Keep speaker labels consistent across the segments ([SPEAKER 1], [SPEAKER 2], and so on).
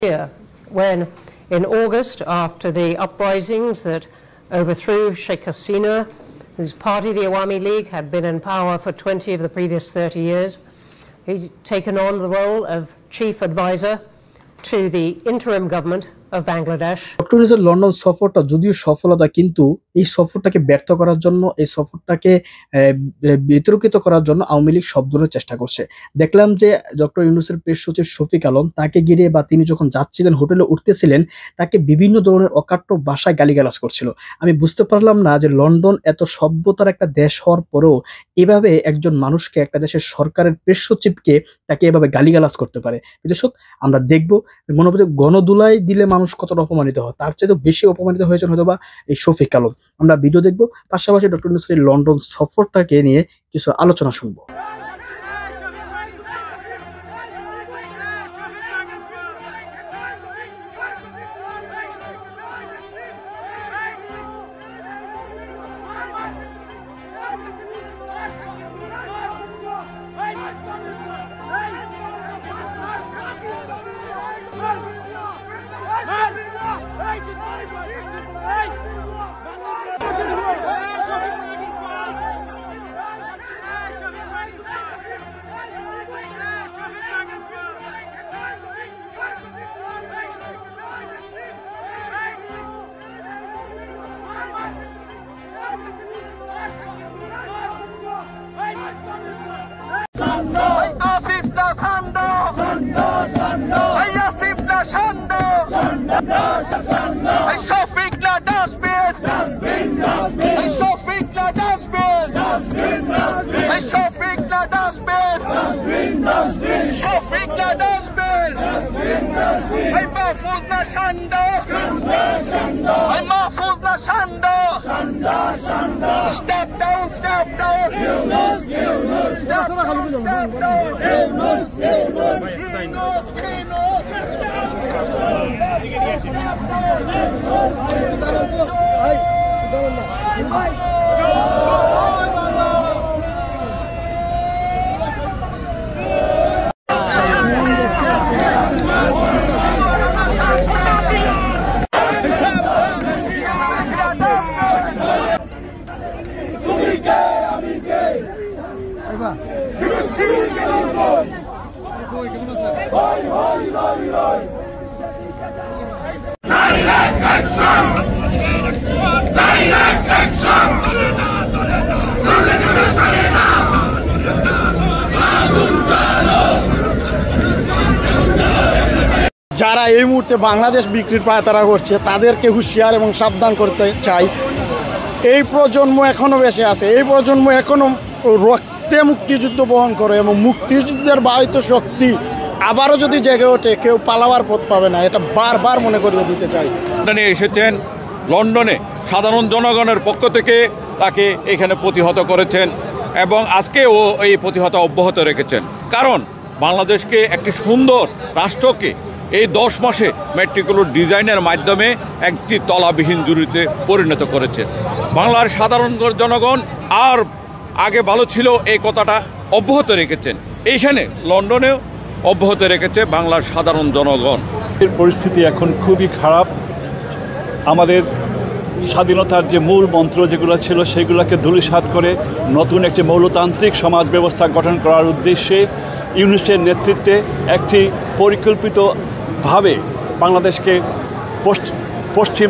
[SPEAKER 1] Here, when in August, after the uprisings that overthrew Sheikh Hasina, whose party, the Awami League, had been in power for 20 of the previous 30 years, he's taken on the role of chief advisor to the interim government of Bangladesh.
[SPEAKER 2] Doctor ইউনূসের London সফরটা যদিও সফলতা, কিন্তু এই সফরটাকে ব্যর্থ করার জন্য, এই সফরটাকে বিতর্কিত করার জন্য আওয়ামী লীগ সব ধরনের চেষ্টা করছে। দেখলাম যে ডক্টর ইউনূসের প্রেস সচিব শফিক আলম তাকে ঘিরে, বা তিনি যখন যাচ্ছিলেন, হোটেলে উঠতেছিলেন, তাকে বিভিন্ন ধরনের অকাট্য ভাষায় গালিগালাজ করছিল। আমি বুঝতে পারলাম না যে লন্ডন এত সভ্যতার একটা দেশ হওয়ার পরেও এভাবে একজন মানুষকে, একটা দেশের সরকারের প্রেস সচিবকে তাকে এভাবে গালিগালাজ করতে পারে। দর্শক, আমরা দেখবো মনোবল গণদুলাই দিলে মানুষ কতটা অপমানিত হয়, তার চেয়ে তো বেশি অপমানিত হয়েছেন হয়তো বা এই শফিক আলম। আমরা ভিডিও দেখবো, পাশাপাশি ডক্টর ইউনূসের লন্ডন সফরটাকে নিয়ে কিছু আলোচনা শুনবো।
[SPEAKER 3] Step down, step down. Yunus, Yunus. Step down, step down. Yunus, Yunus. Yunus,
[SPEAKER 4] যারা এই মুহূর্তে বাংলাদেশ বিক্রির পায়তারা করছে তাদেরকে হুঁশিয়ার এবং সাবধান করতে চাই। এই প্রজন্ম এখনো বেঁচে আছে, এই প্রজন্ম এখনো রক্তে মুক্তিযুদ্ধ বহন করে এবং মুক্তিযুদ্ধের বাহিত শক্তি আবারও যদি জেগে ওঠে, কেউ পালাবার পথ পাবে না, এটা বারবার মনে করিয়ে দিতে চাই।
[SPEAKER 5] লন্ডনে এসেছেন, লন্ডনে সাধারণ জনগণের পক্ষ থেকে তাকে এখানে প্রতিহত করেছেন এবং আজকেও এই প্রতিহত অব্যাহত রেখেছেন। কারণ বাংলাদেশকে একটি সুন্দর রাষ্ট্রকে এই 10 মাসে মেট্রিকুলার ডিজাইনের মাধ্যমে একটি তলাবিহীন জুড়িতে পরিণত করেছে। বাংলার সাধারণ জনগণ আর আগে ভালো ছিল এই কথাটা অব্যাহত রেখেছেন, এইখানে লন্ডনেও অব্যাহত রেখেছে বাংলার সাধারণ জনগণ।
[SPEAKER 6] এর পরিস্থিতি এখন খুবই খারাপ। আমাদের স্বাধীনতার যে মূল মন্ত্র যেগুলো ছিল সেগুলোকে ধূলিসাৎ করে নতুন একটি মৌলতান্ত্রিক সমাজ ব্যবস্থা গঠন করার উদ্দেশ্যে ইউনূসের নেতৃত্বে একটি পরিকল্পিতভাবে বাংলাদেশকে পশ্চিম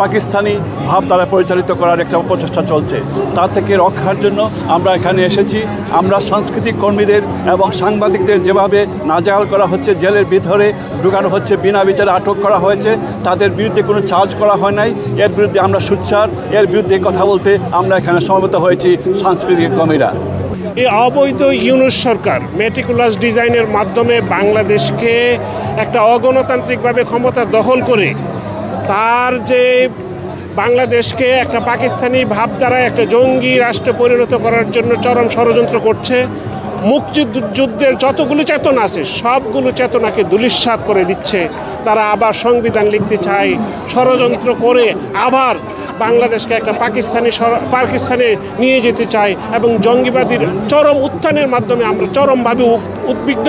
[SPEAKER 6] পাকিস্তানি ভাবধারা পরিচালিত করার একটা প্রচেষ্টা চলছে। তা থেকে রক্ষার জন্য আমরা এখানে এসেছি। আমরা সাংস্কৃতিক কর্মীদের এবং সাংবাদিকদের যেভাবে নাজেহাল করা হচ্ছে, জেলের ভিতরে ঢুকানো হচ্ছে, বিনা বিচারে আটক করা হয়েছে, তাদের বিরুদ্ধে কোনো চার্জ করা হয় নাই, এর বিরুদ্ধে আমরা সোচ্চার, এর বিরুদ্ধে কথা বলতে আমরা এখানে সমবেত হয়েছি সাংস্কৃতিক কর্মীরা।
[SPEAKER 7] এই অবৈধ ইউনূস সরকার মেটিকুলাস ডিজাইনের মাধ্যমে বাংলাদেশকে একটা অগণতান্ত্রিকভাবে ক্ষমতা দখল করে তার যে বাংলাদেশকে একটা পাকিস্তানি ভাবধারায় একটা জঙ্গি রাষ্ট্রে পরিণত করার জন্য চরম ষড়যন্ত্র করছে। মুক্তিযুদ্ধের যতগুলো চেতনা আছে সবগুলো চেতনাকে ধূলিসাৎ করে দিচ্ছে। তারা আবার সংবিধান লিখতে চায়, ষড়যন্ত্র করে আবার বাংলাদেশকে একটা পাকিস্তানে নিয়ে যেতে চায় এবং জঙ্গিবাদীর চরম উত্থানের মাধ্যমে আমরা চরমভাবে উদ্বিগ্ন।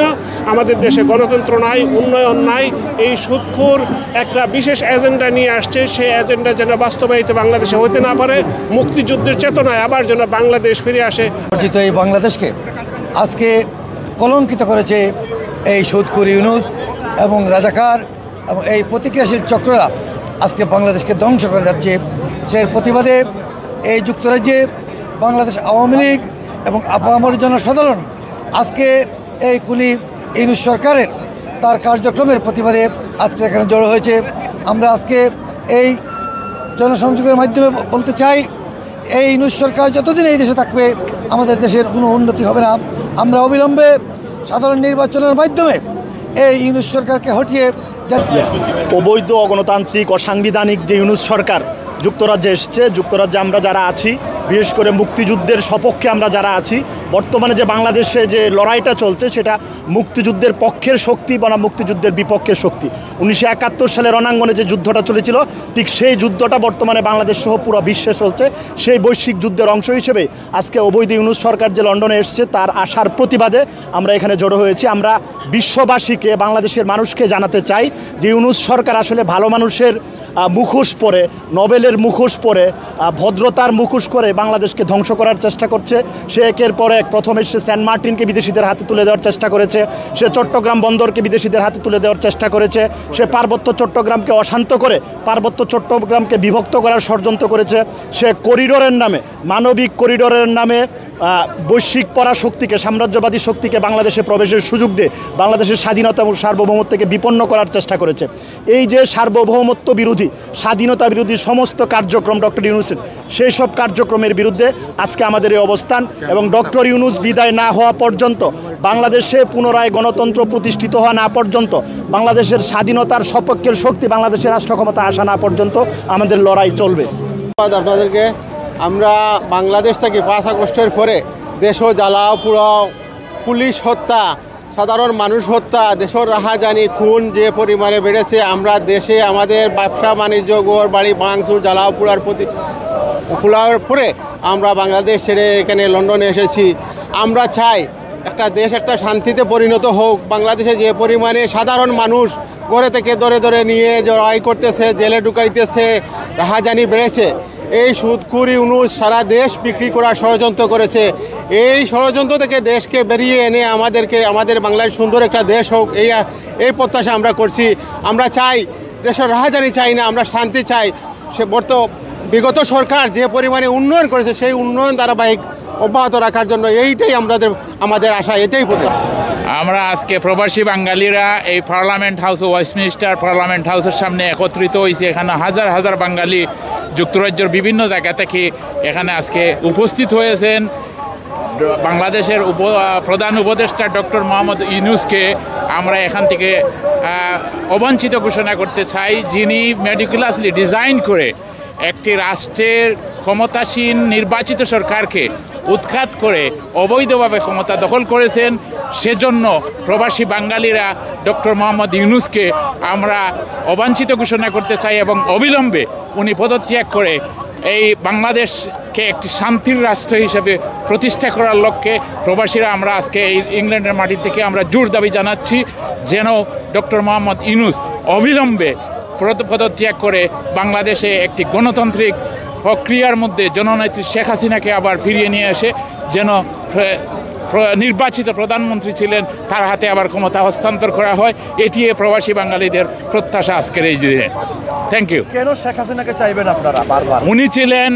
[SPEAKER 7] আমাদের দেশে গণতন্ত্র নাই, উন্নয়ন নাই, এই সুদখোর একটা বিশেষ এজেন্ডা নিয়ে আসছে। সেই এজেন্ডা যেন বাস্তবায়িত বাংলাদেশে হতে না পারে, মুক্তিযুদ্ধের চেতনায় আবার যেন বাংলাদেশ ফিরে আসে।
[SPEAKER 8] এই বাংলাদেশকে আজকে কলঙ্কিত করেছে এই সুদখোর ইউনূস এবং রাজাকার এবং এই প্রতিক্রিয়াশীল চক্ররা আজকে বাংলাদেশকে ধ্বংস করে যাচ্ছে। সেই প্রতিবাদে এই যুক্তরাজ্যে বাংলাদেশ আওয়ামী লীগ এবং আপামর জনসাধারণ আজকে এই খুনি ইউনূস সরকারের তার কার্যক্রমের প্রতিবাদে আজকে এখানে জড়ো হয়েছে। আমরা আজকে এই জনসংযোগের মাধ্যমে বলতে চাই, এই ইউনূস সরকার যতদিন এই দেশে থাকবে আমাদের দেশের কোনো উন্নতি হবে না। আমরা অবিলম্বে সাধারণ নির্বাচনের মাধ্যমে এই ইউনূস সরকারকে হটিয়ে
[SPEAKER 9] অবৈধ অগণতান্ত্রিক অসাংবিধানিক যে ইউনূস সরকার যুক্তরাজ্যে এসছে, যুক্তরাজ্যে আমরা যারা আছি, বিশেষ করে মুক্তিযুদ্ধের সপক্ষে আমরা যারা আছি, বর্তমানে যে বাংলাদেশে যে লড়াইটা চলছে সেটা মুক্তিযুদ্ধের পক্ষের শক্তি বনাম মুক্তিযুদ্ধের বিপক্ষের শক্তি। 1971 সালে রণাঙ্গনে যে যুদ্ধটা চলেছিল, ঠিক সেই যুদ্ধটা বর্তমানে বাংলাদেশ সহ পুরো বিশ্বে চলছে। সেই বৈশ্বিক যুদ্ধের অংশ হিসেবে আজকে অবৈধ ইউনূস সরকার যে লন্ডনে এসছে তার আসার প্রতিবাদে আমরা এখানে জড়ো হয়েছি। আমরা বিশ্ববাসীকে, বাংলাদেশের মানুষকে জানাতে চাই যে ইউনূস সরকার আসলে ভালো মানুষের মুখোশ পরে, নোবেলের মুখোশ পরে, ভদ্রতার মুখোশ করে বাংলাদেশকে ধ্বংস করার চেষ্টা করছে। সে একের পর এক, প্রথমে সে সেন্ট মার্টিনকে বিদেশিদের হাতে তুলে দেওয়ার চেষ্টা করেছে, সে চট্টগ্রাম বন্দরকে বিদেশিদের হাতে তুলে দেওয়ার চেষ্টা করেছে, সে পার্বত্য চট্টগ্রামকে অশান্ত করে পার্বত্য চট্টগ্রামকে বিভক্ত করার ষড়যন্ত্র করেছে। সে করিডোরের নামে, মানবিক করিডোরের নামে বৈশ্বিক পরাশক্তিকে, সাম্রাজ্যবাদী শক্তিকে বাংলাদেশে প্রবেশের সুযোগ দিয়ে বাংলাদেশের স্বাধীনতা এবং সার্বভৌমত্বকে বিপন্ন করার চেষ্টা করেছে। এই যে সার্বভৌমত্ব বিরোধী, স্বাধীনতা বিরোধী সমস্ত কার্যক্রম ডক্টর ইউনূসের, সেই সব কার্যক্রমের বিরুদ্ধে আজকে আমাদের এই অবস্থান। এবং ডক্টর ইউনূস বিদায় না হওয়া পর্যন্ত, বাংলাদেশে পুনরায় গণতন্ত্র প্রতিষ্ঠিত হওয়া না পর্যন্ত, বাংলাদেশের স্বাধীনতার সপক্ষের শক্তি বাংলাদেশের রাষ্ট্র ক্ষমতা আসা না পর্যন্ত আমাদের লড়াই চলবে।
[SPEAKER 10] আপনাদেরকে আমরা বাংলাদেশ থেকে 5 আগস্টের পরে দেশও জ্বালাও পুরাও, পুলিশ হত্যা, সাধারণ মানুষ হত্যা, দেশের রাহাজানি, খুন যে পরিমাণে বেড়েছে, আমরা দেশে আমাদের ব্যবসা বাণিজ্য, ঘর বাড়ি ভাঙচুর, জ্বালাও পোড়ার পরে আমরা বাংলাদেশ ছেড়ে এখানে লন্ডনে এসেছি। আমরা চাই একটা দেশ একটা শান্তিতে পরিণত হোক। বাংলাদেশে যে পরিমাণে সাধারণ মানুষ ঘরে থেকে ধরে ধরে নিয়ে জড়াই করতেছে, জেলে ঢুকাইতেছে, রাহাজানি বেড়েছে, এই সুদখোর ইউনূস সারা দেশ বিক্রি করার ষড়যন্ত্র করেছে। এই ষড়যন্ত্র থেকে দেশকে বেরিয়ে এনে আমাদের বাংলাদেশ সুন্দর একটা দেশ হোক, এই প্রত্যাশা আমরা করছি। আমরা চাই দেশের রাহাজানি চাই না, আমরা শান্তি চাই। সে বিগত সরকার যে পরিমাণে উন্নয়ন করেছে সেই উন্নয়ন ধারাবাহিক অব্যাহত রাখার জন্য এইটাই আমাদের আশা, এটাই প্রত্যাশা।
[SPEAKER 11] আমরা আজকে প্রবাসী বাঙালিরা এই পার্লামেন্ট হাউস, ওয়েস্টমিনিস্টার পার্লামেন্ট হাউসের সামনে একত্রিত হয়েছে। এখানে হাজার হাজার বাঙালি যুক্তরাজ্যের বিভিন্ন জায়গা থেকে এখানে আজকে উপস্থিত হয়েছেন। বাংলাদেশের প্রধান উপদেষ্টা ডক্টর মোহাম্মদ ইউনূসকে আমরা এখান থেকে অবাঞ্ছিত ঘোষণা করতে চাই, যিনি মেটিকুলাসলি ডিজাইন করে একটি রাষ্ট্রের ক্ষমতাসীন নির্বাচিত সরকারকে উৎখাত করে অবৈধভাবে ক্ষমতা দখল করেছেন। সেজন্য প্রবাসী বাঙালিরা ডক্টর মোহাম্মদ ইউনূসকে আমরা অবাঞ্ছিত ঘোষণা করতে চাই এবং অবিলম্বে উনি পদত্যাগ করে এই বাংলাদেশকে একটি শান্তির রাষ্ট্র হিসেবে প্রতিষ্ঠা করার লক্ষ্যে প্রবাসীরা আমরা আজকে এই ইংল্যান্ডের মাটি থেকে আমরা জোর দাবি জানাচ্ছি যেন ডক্টর মোহাম্মদ ইউনূস অবিলম্বে পদত্যাগ করে বাংলাদেশে একটি গণতান্ত্রিক প্রক্রিয়ার মধ্যে জননেত্রী শেখ হাসিনাকে আবার ফিরিয়ে নিয়ে আসে, যেন নির্বাচিত প্রধানমন্ত্রী ছিলেন তার হাতে আবার ক্ষমতা হস্তান্তর করা হয়। এটি প্রবাসী বাঙালিদের প্রত্যাশা আজকের এই দিনে। Thank you.
[SPEAKER 9] কেন শেখ হাসিনাকে চাইবেন আপনারা বারবার?
[SPEAKER 11] উনি ছিলেন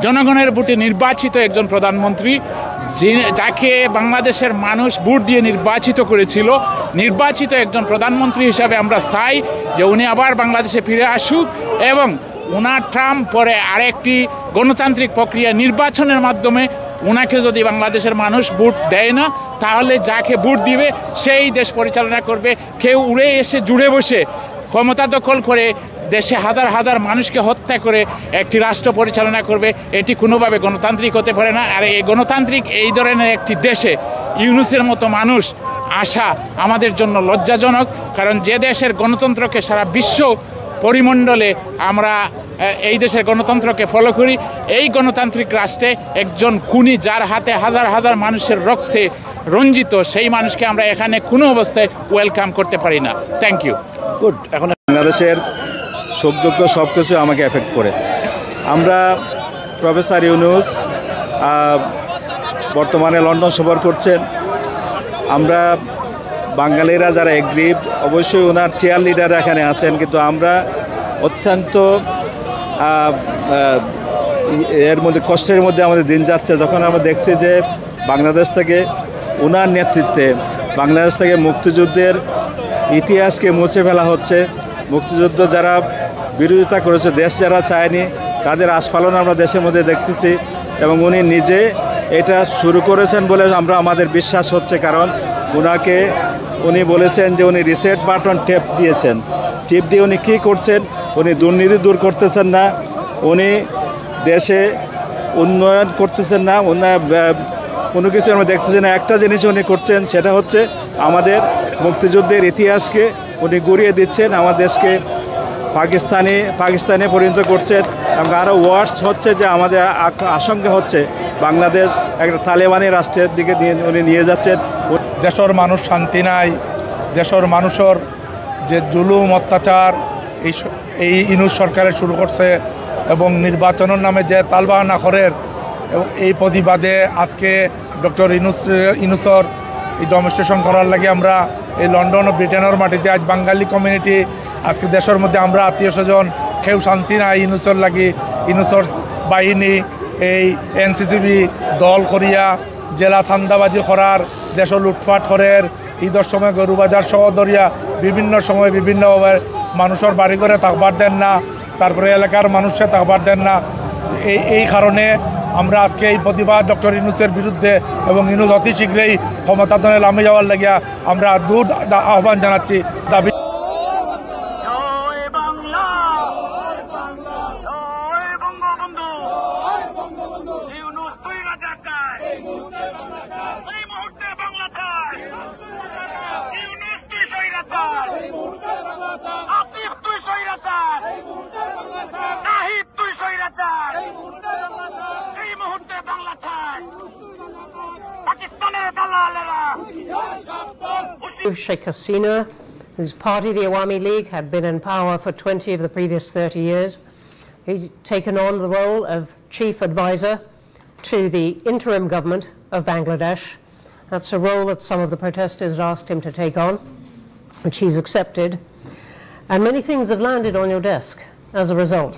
[SPEAKER 11] জনগণের ভোটে নির্বাচিত একজন প্রধানমন্ত্রী, যাকে বাংলাদেশের মানুষ ভোট দিয়ে নির্বাচিত করেছিল। নির্বাচিত একজন প্রধানমন্ত্রী হিসাবে আমরা চাই যে উনি আবার বাংলাদেশে ফিরে আসুক এবং ওনার ট্রাম্প পরে আরেকটি গণতান্ত্রিক প্রক্রিয়া নির্বাচনের মাধ্যমে ওনাকে যদি বাংলাদেশের মানুষ ভোট দেয় না, তাহলে যাকে ভোট দিবে সেই দেশ পরিচালনা করবে। কেউ উড়ে এসে জুড়ে বসে ক্ষমতা দখল করে দেশে হাজার হাজার মানুষকে হত্যা করে একটি রাষ্ট্র পরিচালনা করবে, এটি কোনোভাবে গণতান্ত্রিক হতে পারে না। আর এই গণতান্ত্রিক এই ধরনের একটি দেশে ইউনূসের মতো মানুষ আসা আমাদের জন্য লজ্জাজনক। কারণ যে দেশের গণতন্ত্রকে সারা বিশ্ব পরিমণ্ডলে আমরা এই দেশের গণতন্ত্রকে ফলো করি। এই গণতান্ত্রিক রাষ্ট্রে একজন খুনি যার হাতে হাজার হাজার মানুষের রক্তে রঞ্জিত, সেই মানুষকে আমরা এখানে কোনো অবস্থায় ওয়েলকাম করতে পারি না। Thank you.
[SPEAKER 6] গুড। এখন বাংলাদেশের সুখ দুঃখ সব কিছু আমাকে এফেক্ট করে। আমরা প্রফেসর ইউনূস বর্তমানে লন্ডন সফর করছেন। আমরা বাঙালিরা যারা এগ্রিভ, অবশ্যই ওনার চেয়ার লিডার এখানে আছেন, কিন্তু আমরা অত্যন্ত এর মধ্যে কষ্টের মধ্যে আমাদের দিন যাচ্ছে যখন আমরা দেখছি যে বাংলাদেশ থেকে ওনার নেতৃত্বে বাংলাদেশ থেকে মুক্তিযুদ্ধের ইতিহাসকে মুছে ফেলা হচ্ছে। মুক্তিযুদ্ধ যারা বিরোধিতা করেছে, দেশ যারা চায়নি, তাদের আস্ফালন আমরা দেশের মধ্যে দেখতেছি এবং উনি নিজে এটা শুরু করেছেন বলে আমরা আমাদের বিশ্বাস হচ্ছে। কারণ উনি বলেছেন যে উনি রিসেট বাটন টেপ দিয়েছেন। টিপ দিয়ে উনি কী করছেন? উনি দুর্নীতি দূর করতেছেন না, উনি দেশে উন্নয়ন করতেছেন না, কোনো কিছু আমরা দেখতেছি না। একটা জিনিস উনি করছেন, সেটা হচ্ছে আমাদের মুক্তিযুদ্ধের ইতিহাসকে উনি গুড়িয়ে দিচ্ছেন, আমার দেশকে পাকিস্তানে পরিণত করছেন এবং আরও ওয়ার্স হচ্ছে যে আমাদের আশঙ্কা হচ্ছে বাংলাদেশ একটা তালেবানি রাষ্ট্রের দিকে উনি নিয়ে যাচ্ছেন।
[SPEAKER 12] দেশের মানুষ শান্তি নাই, দেশের মানুষের যে জুলুম অত্যাচার এই ইউনূস সরকারে শুরু করছে এবং নির্বাচনের নামে যে তালবাহানা করের, এবং এই প্রতিবাদে আজকে ডক্টর ইউনূসের এই ডেমনস্ট্রেশন করার লাগে আমরা এই লন্ডন ও ব্রিটেনের মাটিতে আজ বাঙালি কমিউনিটি আজকে দেশের মধ্যে আমরা আত্মীয় স্বজন কেউ শান্তি নাই ইউনূসের লাগি। ইউনূসের বাহিনী এই এনসিসিবি দল করিয়া জেলা চান্দাবাজি করার, দেশ লুটপাট করের, ঈদের সময় গরু বাজার সহ ধরিয়া বিভিন্ন সময় বিভিন্নভাবে মানুষের বাড়ি করে থাকবার দেন না, তারপরে এলাকার মানুষকে থাকবার দেন না। এই কারণে আমরা আজকে এই প্রতিবাদ ডক্টর ইউনূসের বিরুদ্ধে এবং ইউনূস অতি শীঘ্রই ক্ষমতায়নে নামে যাওয়ার লাগিয়া আমরা দূর আহ্বান জানাচ্ছি। দাবি
[SPEAKER 1] Sheikh Hasina, whose party, the Awami League, had been in power for 20 of the previous 30 years. He's taken on the role of chief advisor to the interim government of Bangladesh. That's a role that some of the protesters asked him to take on, which he's accepted. And many things have landed on your desk as a result.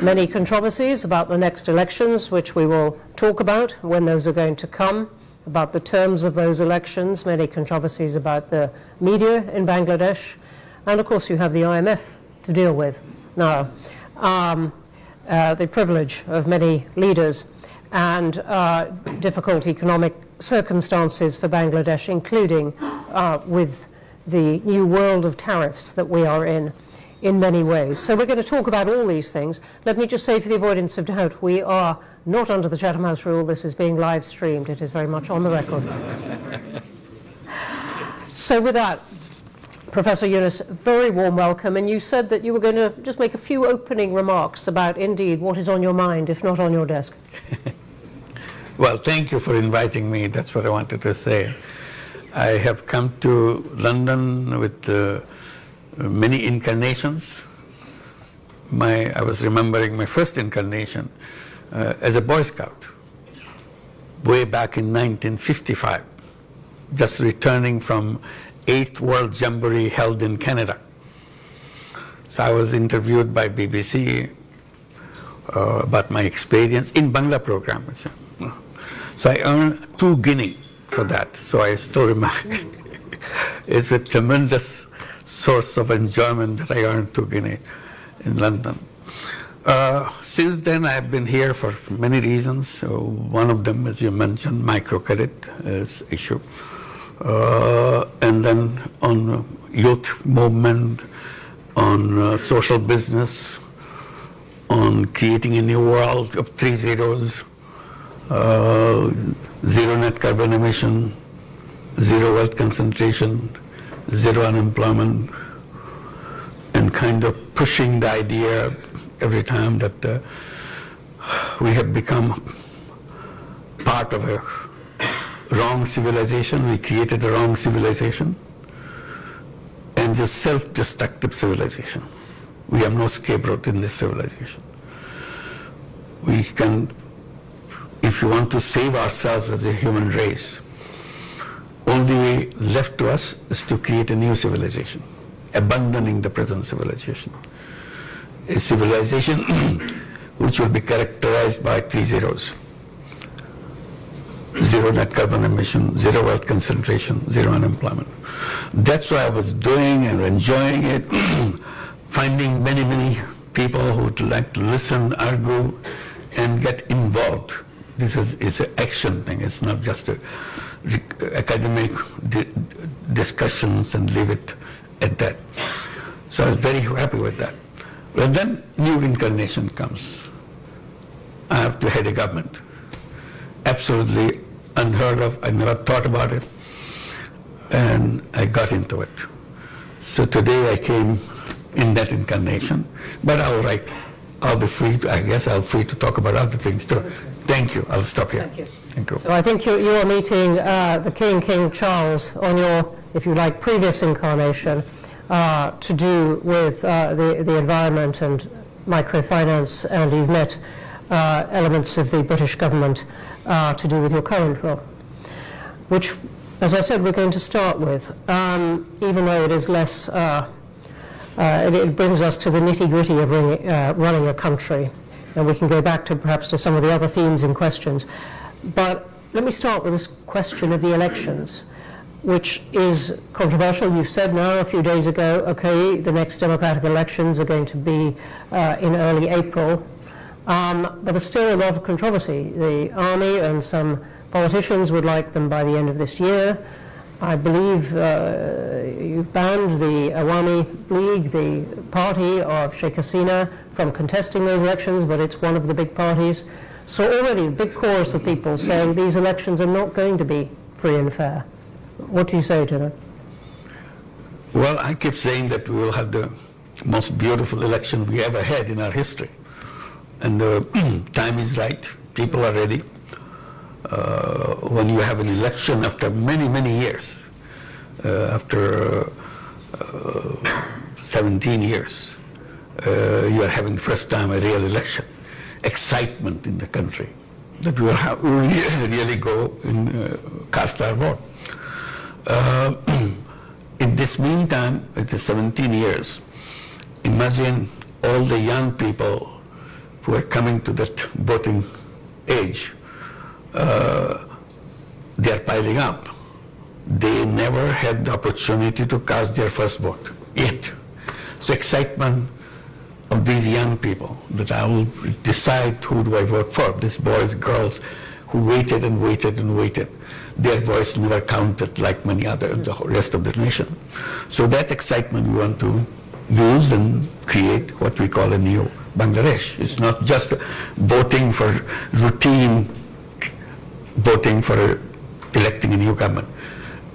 [SPEAKER 1] Many controversies about the next elections, which we will talk about when those are going to come, about the terms of those elections, many controversies about the media in Bangladesh, and of course you have the IMF to deal with now, the privilege of many leaders and difficult economic circumstances for Bangladesh, including with the new world of tariffs that we are in many ways. So we're going to talk about all these things. Let me just say, for the avoidance of doubt, we are not under the Chatham House rule. This is being live streamed. It is very much on the record. So with that, Professor Yunus, very warm welcome. And you said that you were going to just make a few opening remarks about, indeed, what is on your mind, if not on your desk.
[SPEAKER 13] Well, thank you for inviting me. That's what I wanted to say. I have come to London with many incarnations. I was remembering my first incarnation as a Boy Scout way back in 1955, just returning from 8th World Jamboree held in Canada. So I was interviewed by BBC about my experience in Bangla program. So I earned 2 guinea for that. So I still remember it's a tremendous source of enjoyment that I earned 2 guinea in London. Since then, I have been here for many reasons. One of them, as you mentioned, microcredit issue. And then on youth movement, on social business, on creating a new world of 3 zeros, zero net carbon emission, zero wealth concentration, zero unemployment, and kind of pushing the idea every time that we have become part of a wrong civilization. We created a wrong civilization and just self-destructive civilization. We have no scapegoat in this civilization. We can, if you want to save ourselves as a human race, only way left to us is to create a new civilization, abandoning the present civilization. A civilization which will be characterized by 3 zeros. Zero net carbon emission, zero wealth concentration, zero unemployment. That's what I was doing and enjoying it, finding many people who would like to listen, argue, and get involved. It's an action thing. It's not just a academic discussions and leave it at that. So I was very happy with that. But then new incarnation comes. I have to head a government. Absolutely unheard of. I never thought about it. And I got into it. So today I came in that incarnation. But I'll be free, I guess I'll be free to talk about other things too. Thank you. I'll stop here.
[SPEAKER 1] Thank you.
[SPEAKER 13] Thank you.
[SPEAKER 1] So I think you are meeting the King Charles on your, if you like, previous incarnation to do with the environment and microfinance, and you've met elements of the British government to do with your current role, which, as I said, we're going to start with, even though it is less, it brings us to the nitty-gritty of running a country, and we can go back to perhaps to some of the other themes and questions. But let me start with this question of the elections, which is controversial. You've said now a few days ago, okay, the next democratic elections are going to be in early April, but there's still a lot of controversy. The army and some politicians would like them by the end of this year. I believe you've banned the Awami League, the party of Sheikh Hasina, from contesting those elections, but it's one of the big parties. So already a big chorus of people saying these elections are not going to be free and fair. What do you say to that?
[SPEAKER 13] Well, I keep saying that we will have the most beautiful election we ever had in our history. And the time is right. People are ready. When you have an election after many years, after 17 years, you are having first time a real election. Excitement in the country that we will really go and cast our vote. In this meantime, it is 17 years. Imagine all the young people who are coming to that voting age. They are piling up. They never had the opportunity to cast their first vote yet. So excitement of these young people that I will decide who do I vote for. These boys, girls who waited and waited and waited. Their voice never counted like many other, the rest of the nation. So that excitement we want to use and create what we call a new Bangladesh. It's not just voting for routine, voting for electing a new government.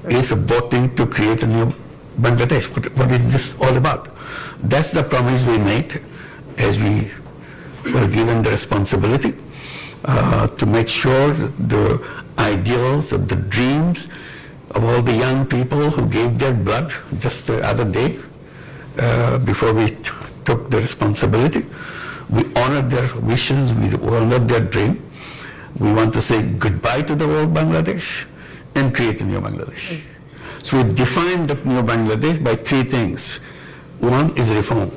[SPEAKER 13] It's voting to create a new Bangladesh. What is this all about? That's the promise we made as we were given the responsibility to make sure that the ideals of the dreams of all the young people who gave their blood just the other day before we took the responsibility. We honored their wishes, we honored their dream. We want to say goodbye to the old Bangladesh and create a new Bangladesh. So we defined that new Bangladesh by 3 things. One is reform.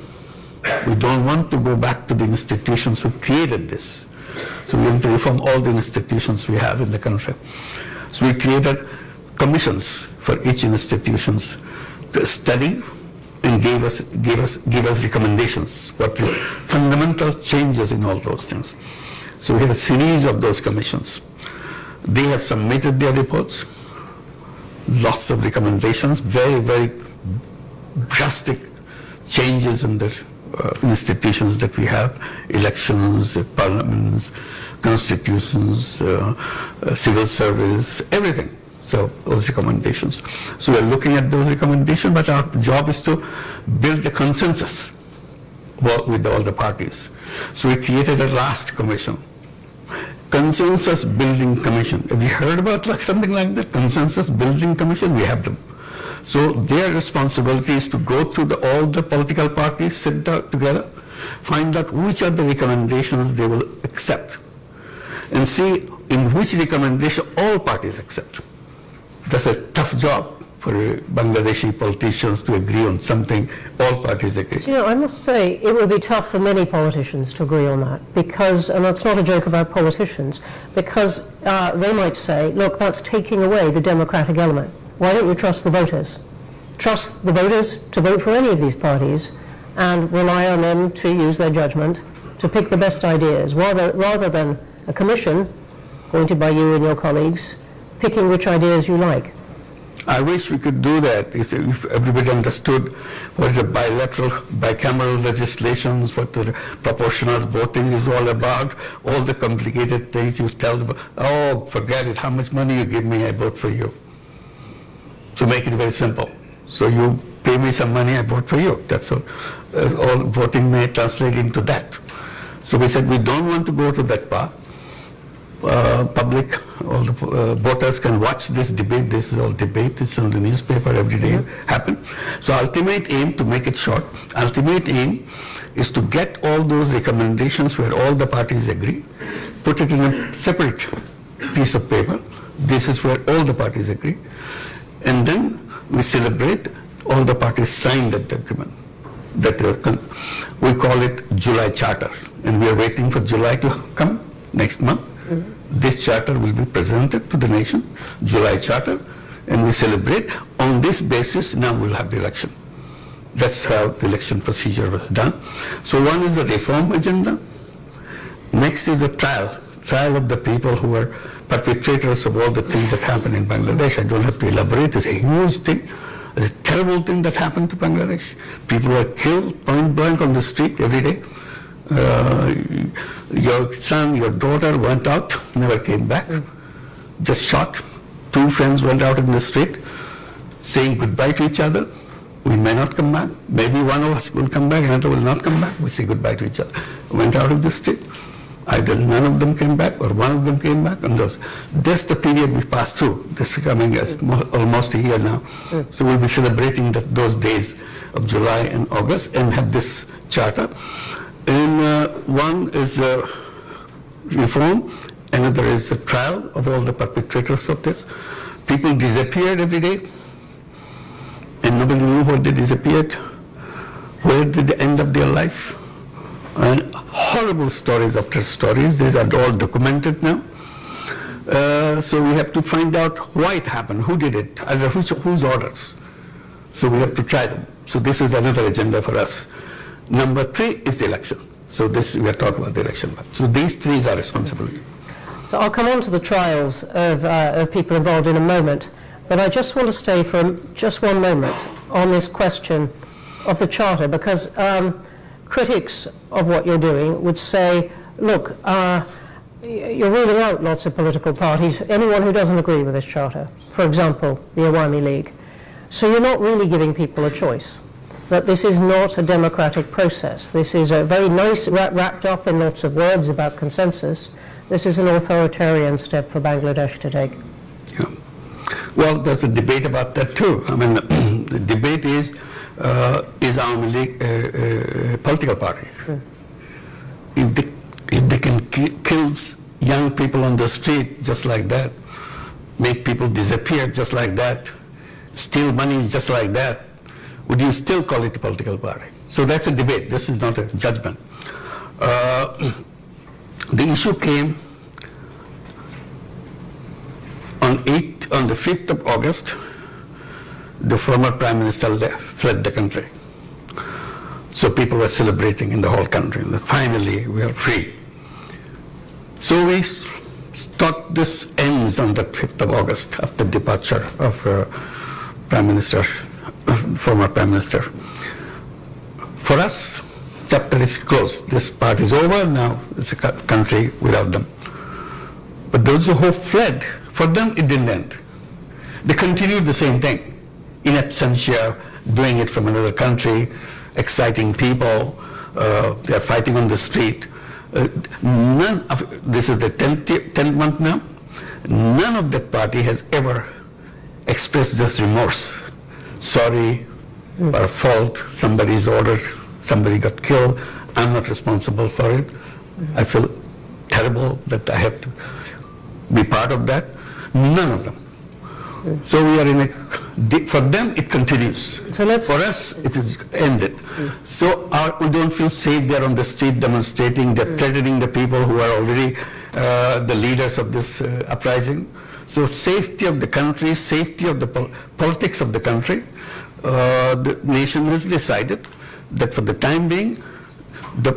[SPEAKER 13] We don't want to go back to the institutions who created this. So we want to reform all the institutions we have in the country. So we created commissions for each institutions to study and give us recommendations, what the fundamental changes in all those things. So we have a series of those commissions. They have submitted their reports, lots of recommendations, very drastic changes in the institutions that we have, elections, parliaments, constitutions, civil service, everything. So those recommendations. So we're looking at those recommendations, but our job is to build a consensus with all the parties. So we created a last commission, Consensus Building Commission. Have you heard about something like that? Consensus Building Commission? We have them. So their responsibility is to go through all the political parties, sit down together, find out which are the recommendations they will accept, and see in which recommendation all parties accept. That's a tough job for Bangladeshi politicians to agree on something all parties agree.
[SPEAKER 1] You know, I must say it will be tough for many politicians to agree on that because, and that's not a joke about politicians, because they might say, look, that's taking away the democratic element. Why don't you trust the voters? Trust the voters to vote for any of these parties and rely on them to use their judgment to pick the best ideas, rather than a commission appointed by you and your colleagues picking which ideas you like.
[SPEAKER 13] I wish we could do that if everybody understood what is a bicameral legislations, what the proportional voting is all about, all the complicated things you tell them, oh, forget it, how much money you give me, I vote for you. To make it very simple. So you pay me some money, I vote for you. That's all. All voting may translate into that. So we said we don't want to go to that part. Public, all the voters can watch this debate. This is all debate. It's on the newspaper every day. Happen. So ultimate aim, to make it short, ultimate aim is to get all those recommendations where all the parties agree, put it in a separate piece of paper. This is where all the parties agree, and then we celebrate all the parties signed that document. That we call it July Charter, and we are waiting for July to come next month. This charter will be presented to the nation, July Charter, and we celebrate. On this basis, now we'll have the election. That's how the election procedure was done. So one is the reform agenda. Next is the trial of the people who are perpetrators of all the things that happen in Bangladesh. I don't have to elaborate. It's a huge thing. It's a terrible thing that happened to Bangladesh. People were killed point blank on the street every day. Your son, your daughter went out, never came back, just shot. Two friends went out in the street saying goodbye to each other. We may not come back. Maybe one of us will come back, another will not come back. We say goodbye to each other. Went out of the street. Either none of them came back or one of them came back. And that's the period we passed through. This is coming as almost a year now. So we'll be celebrating those days of July and August and have this charter. And one is reform, another is the trial of all the perpetrators of this. People disappeared every day, and nobody knew where they disappeared. Where did they end up their life? And horrible stories after stories. These are all documented now. So we have to find out why it happened, who did it, either whose orders. So we have to try them. So this is another agenda for us. Number 3 is the election. So this, we are talking about the election. So these 3 are responsibility.
[SPEAKER 1] So I'll come on to the trials of people involved in a moment, but I just want to stay for just one moment on this question of the Charter, because critics of what you're doing would say, look, you're ruling out lots of political parties, anyone who doesn't agree with this Charter, for example, the Awami League. So you're not really giving people a choice. That this is not a democratic process. This is a very nice, wrapped up in lots of words about consensus. This is an authoritarian step for Bangladesh to take.
[SPEAKER 13] Yeah. Well, there's a debate about that too. I mean, the debate is Awami League a political party? If they can kill young people on the street just like that, make people disappear just like that, steal money just like that, would you still call it a political party? So that's a debate. This is not a judgment. The issue came on the 5th of August. The former Prime Minister fled the country. So people were celebrating in the whole country that finally we are free. So we thought this ends on the 5th of August after the departure of former Prime Minister. For us, chapter is closed. This part is over. Now it's a country without them. But those who fled, for them it didn't end. They continued the same thing, in absentia, doing it from another country, exciting people. They are fighting on the street. None of this is the 10th month now. None of that party has ever expressed just remorse. Sorry, our fault. Somebody's ordered. Somebody got killed. I'm not responsible for it. I feel terrible that I have to be part of that. None of them. So we are in a, for them it continues. So for us it is ended. So we don't feel safe there on the street demonstrating. They're threatening the people who are already the leaders of this uprising. So safety of the country, safety of the politics of the country, the nation has decided that for the time being, the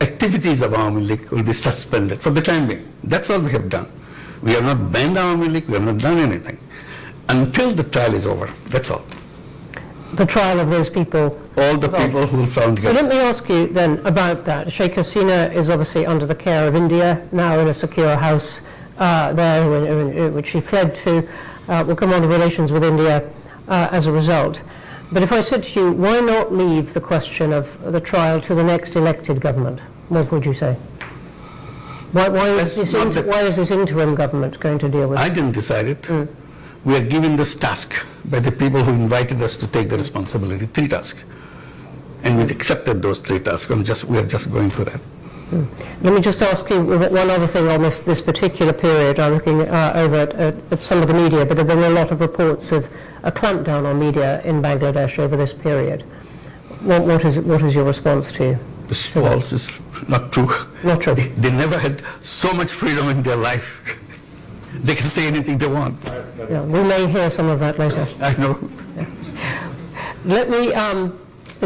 [SPEAKER 13] activities of Awami League will be suspended for the time being. That's all we have done. We have not banned Awami League, we have not done anything. Until the trial is over, that's all.
[SPEAKER 1] The trial of those people?
[SPEAKER 13] All the people who found guilty.
[SPEAKER 1] So let me ask you then about that. Sheikh Hasina is obviously under the care of India, now in a secure house there, which she fled to. Will come on to relations with India as a result. But if I said to you, why not leave the question of the trial to the next elected government? What would you say? Why is this interim government going to deal with it?
[SPEAKER 13] I didn't decide it. We are given this task by the people who invited us to take the responsibility, 3 tasks. And we accepted those 3 tasks. We are just going through that.
[SPEAKER 1] Let me just ask you one other thing on this particular period. I'm looking over at some of the media, but there have been a lot of reports of a clampdown on media in Bangladesh over this period. What is your response to?
[SPEAKER 13] It's false. It's not true.
[SPEAKER 1] Not true.
[SPEAKER 13] They never had so much freedom in their life. They can say anything they want.
[SPEAKER 1] Yeah, we may hear some of that later.
[SPEAKER 13] I know.
[SPEAKER 1] Yeah. Let me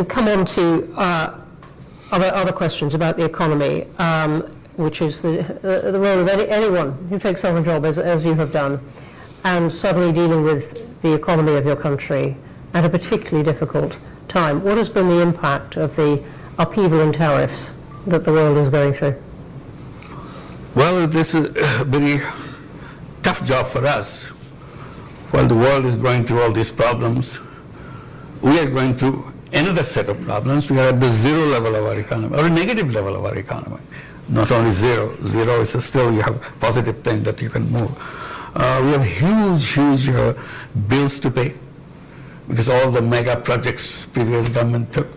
[SPEAKER 1] come on to other questions about the economy, which is the role of anyone who takes on a job as you have done, and suddenly dealing with the economy of your country at a particularly difficult time. What has been the impact of the upheaval in tariffs that the world is going through?
[SPEAKER 13] Well, this is a very tough job for us. While the world is going through all these problems, we are going through another set of problems. We are at the 0 level of our economy, or a negative level of our economy. Not only 0. 0 is still, you have positive thing that you can move. We have huge bills to pay, because all the mega projects previous government took,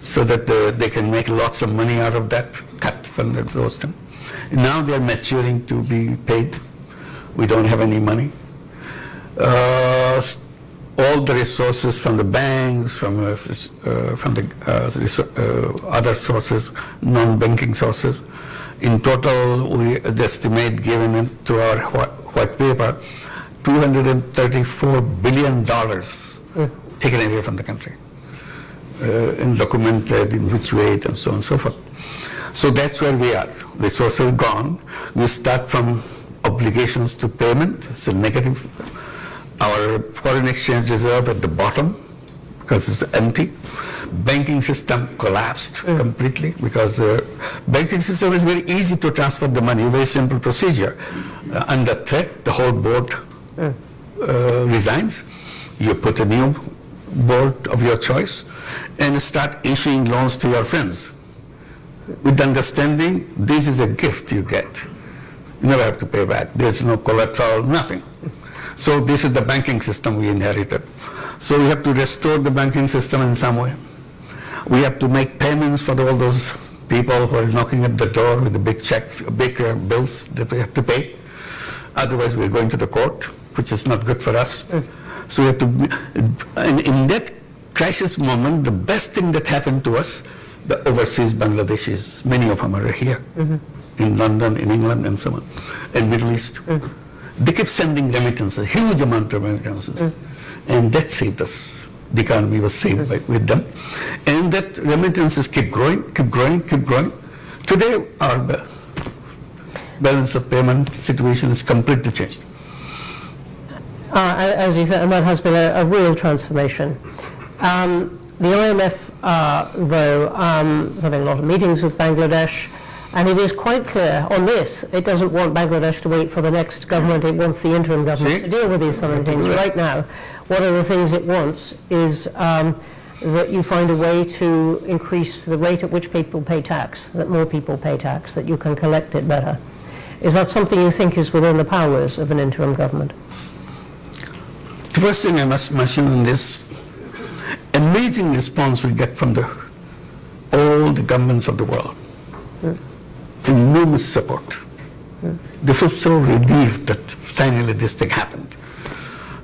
[SPEAKER 13] so that they can make lots of money out of that, cut from those things. Now they are maturing to be paid. We don't have any money. All the resources from the banks, from the other sources, non-banking sources. In total, we estimate, given to our white paper, $234 billion taken away from the country, undocumented, in which way, and so on and so forth. So that's where we are. Resources gone. We start from obligations to payment, so negative. Our foreign exchange reserve at the bottom because it's empty. Banking system collapsed completely because banking system is very easy to transfer the money, very simple procedure. Under threat, the whole board resigns. You put a new board of your choice and start issuing loans to your friends with the understanding this is a gift you get. You never have to pay back. There's no collateral, nothing. So this is the banking system we inherited. So we have to restore the banking system in some way. We have to make payments for all those people who are knocking at the door with the big checks, big bills that we have to pay. Otherwise we're going to the court, which is not good for us. So we have to, and in that crisis moment, the best thing that happened to us, the overseas Bangladeshis, many of them are here, in London, in England, and so on, and Middle East. They kept sending remittances, huge amount of remittances, and that saved us. The economy was saved with them, and that remittances keep growing, keep growing, keep growing. Today, our balance of payment situation is completely changed.
[SPEAKER 1] As you said, and that has been a real transformation. The IMF, though, is having a lot of meetings with Bangladesh. And it is quite clear on this, it doesn't want Bangladesh to wait for the next government, it wants the interim government to deal with these sort of things. Right now, one of the things it wants is that you find a way to increase the rate at which people pay tax, that more people pay tax, that you can collect it better. Is that something you think is within the powers of an interim government?
[SPEAKER 13] The first thing I must mention in this, amazing response we get from all the governments of the world. Enormous support. They feel so relieved that finally this thing happened.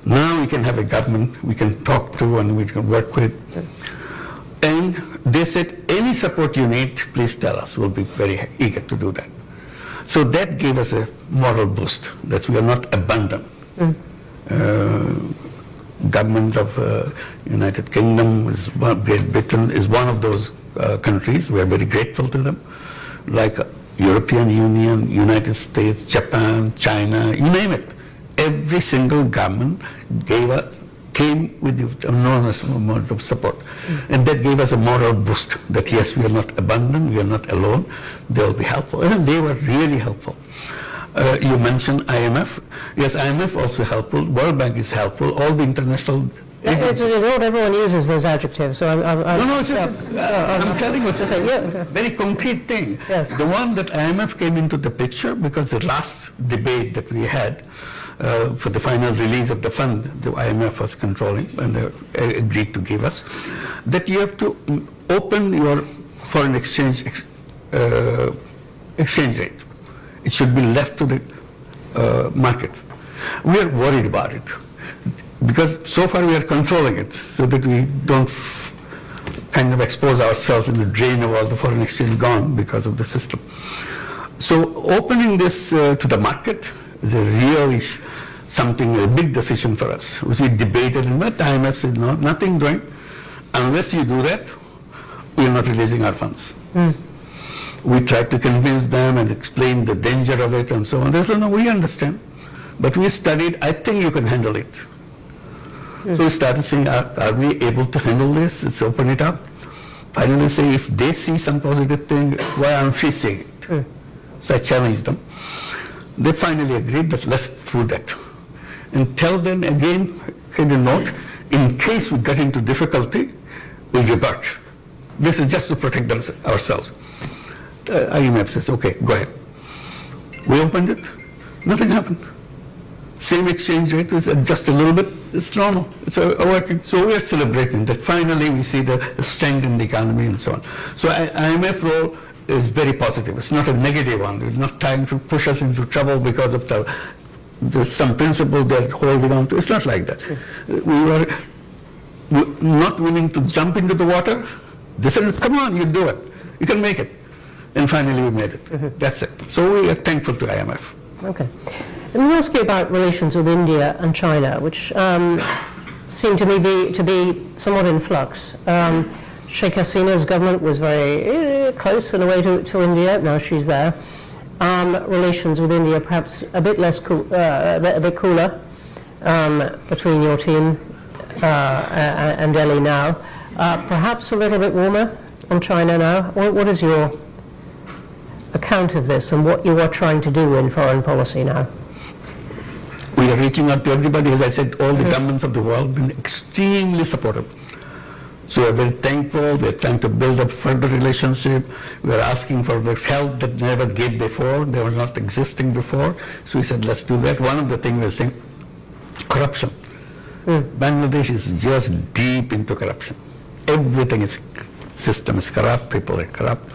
[SPEAKER 13] Now we can have a government we can talk to and we can work with. And they said, any support you need, please tell us. We'll be very eager to do that. So that gave us a moral boost, that we are not abandoned. Government of United Kingdom, Great Britain is one of those countries. We are very grateful to them. Like European Union, United States, Japan, China, you name it. Every single government came with the enormous amount of support. And that gave us a moral boost that yes, we are not abandoned, we are not alone, they will be helpful. And they were really helpful. You mentioned IMF. Yes, IMF also helpful. World Bank is helpful. All the international agencies.
[SPEAKER 1] Not everyone uses those adjectives, so
[SPEAKER 13] I'm telling you, it's a very concrete thing.
[SPEAKER 1] Yes.
[SPEAKER 13] The one that IMF came into the picture because the last debate that we had for the final release of the fund, the IMF was controlling and they agreed to give us, that you have to open your foreign exchange rate. It should be left to the market. We are worried about it because so far we are controlling it so that we don't kind of expose ourselves in the drain of all the foreign exchange gone because of the system. So opening this to the market is a really a big decision for us, which we debated, and the IMF said, no, nothing doing. Unless you do that, we are not releasing our funds. We tried to convince them and explain the danger of it and so on. They said, no, we understand. But we studied, I think you can handle it. So we started saying, are we able to handle this? Let's open it up. Finally say, if they see some positive thing, why aren't we seeing it? So I challenged them. They finally agreed that let's do that. And tell them again, kind of note, in case we get into difficulty, we'll revert. This is just to protect ourselves. IMF says, okay, go ahead. We opened it, nothing happened. Same exchange rate, was just a little bit, it's normal, it's working. So we are celebrating that finally we see the strength in the economy and so on. So IMF role is very positive, it's not a negative one. It's not trying to push us into trouble because of some principle they're holding on to. It's not like that. We were not willing to jump into the water. They said, come on, you do it, you can make it. And finally we made it. That's it. So we are thankful to IMF.
[SPEAKER 1] Okay. Let me ask you about relations with India and China, which seem to me to be somewhat in flux. Sheikh Hasina's government was very close in a way to India. Now she's there. Relations with India perhaps a bit less cool, a bit cooler between your team and Delhi now. Perhaps a little bit warmer on China now. What is your account of this and what you are trying to do in foreign policy now?
[SPEAKER 13] We are reaching out to everybody. As I said, all the governments of the world have been extremely supportive. So we are very thankful. We are trying to build up further relationship. We are asking for the help that never gave before. They were not existing before. So we said, let's do that. One of the things we are saying, corruption. Bangladesh is just deep into corruption. Everything is, system is corrupt, people are corrupt.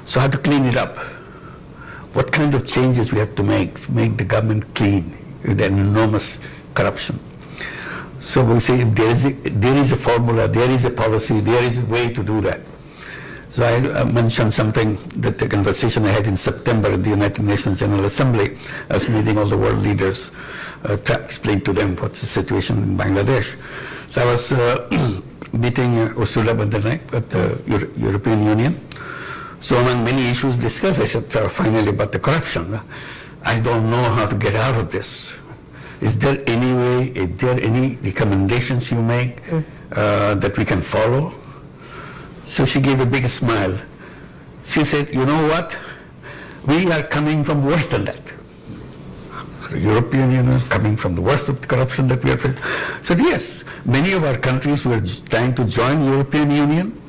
[SPEAKER 13] So how to clean it up? What kind of changes we have to make the government clean with enormous corruption? So we say there is a formula, there is a policy, there is a way to do that. So I mentioned something, that the conversation I had in September at the United Nations General Assembly. I was meeting all the world leaders to explain to them what's the situation in Bangladesh. So I was meeting Ursula von der Leyen at the European Union. So among many issues discussed, I said finally about the corruption. I don't know how to get out of this. Is there any way, is there any recommendations you make that we can follow? So she gave a big smile. She said, you know what? We are coming from worse than that. The European Union is coming from the worst of the corruption that we are facing. So yes, many of our countries were trying to join European Union.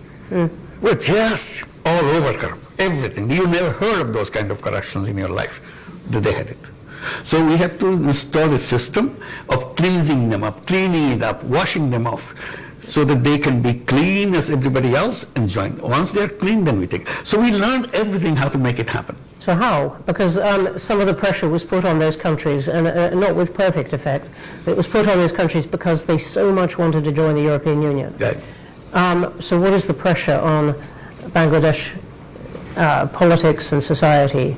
[SPEAKER 13] We're just all over corrupt. Everything. You never heard of those kind of corruptions in your life. They had it. So we have to install a system of cleansing them up, cleaning it up, washing them off, so that they can be clean as everybody else and join. Once they're clean, then we take. So we learned everything how to make it happen.
[SPEAKER 1] So how? Because some of the pressure was put on those countries, and not with perfect effect, it was put on those countries because they so much wanted to join the European Union.
[SPEAKER 13] Right.
[SPEAKER 1] So what is the pressure on Bangladesh politics and society